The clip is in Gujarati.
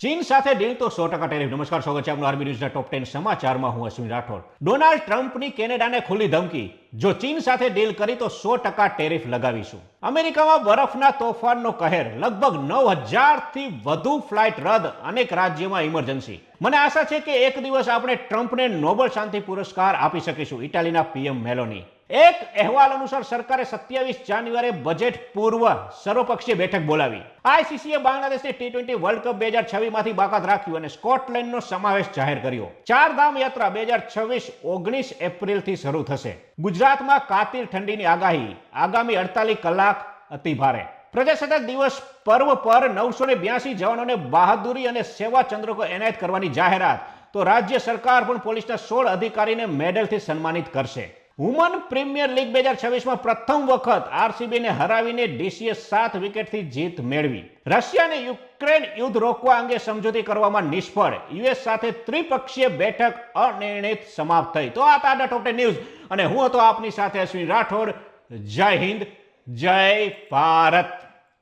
ચીન સાથે ડીલ તો 100% ટેરિફ. નમસ્કાર, સ્વાગત છે આપનું આરબી ન્યૂઝના ટોપ 10 સમાચારમાં. હું અશ્વિન રાઠોડ. ડોનાલ્ડ ટ્રમ્પની કેનેડાને ખુલ્લી ધમકી, જો ચીન સાથે ડીલ કરી તો 100% ટેરિફ લગાવીશું. અમેરિકામાં બરફના તોફાનનો કહેર, લગભગ 9000 થી વધુ ફ્લાઇટ રદ, અનેક રાજ્યોમાં ઇમરજન્સી. મને આશા છે કે એક દિવસ આપણે ટ્રમ્પને નોબેલ શાંતિ પુરસ્કાર આપી શકીશું. ઇટાલીના પીએમ મેલોની. એક અહેવાલ અનુસાર સરકારે 27 જાન્યુઆરીએ બજેટ પૂર્વ સર્વપક્ષીય બેઠક બોલાવી. આઈસીસીએ બાંગ્લાદેશને T20 વર્લ્ડ કપ 2026 માંથી બાકાત રાખ્યું અને સ્કોટલેન્ડનો સમાવેશ જાહેર કર્યો. ચારધામ યાત્રા 2026 19 એપ્રિલથી શરૂ થશે. ગુજરાતમાં કાતિલ ઠંડીની આગાહી, આગામી 48 કલાક અતિ ભારે. પ્રજાસત્તાક દિવસ પર્વ પર 982 જવાનોને બહાદુરી અને સેવા ચંદ્રકો એનાયત કરવાની જાહેરાત. તો રાજ્ય સરકાર પણ પોલીસના 16 અધિકારીને મેડલથી સન્માનિત કરશે. વુમન પ્રીમિયર લીગ 2026માં પ્રથમ વખત આરસીબીને હરાવીને ડીસીએ 7 વિકેટથી જીત મેળવી. રશિયા અને યુક્રેન યુદ્ધ રોકવા અંગે સમજૂતી કરવામાં નિષ્ફળ. યુએસ સાથે ત્રિપક્ષીય બેઠક અનિર્ણિત સમાપ્ત થઈ. તો આ હતા ટોપ 10 ન્યૂઝ અને હું હતો આપની સાથે અશ્વિન રાઠોડ. જય હિન્દ, જય ભારત.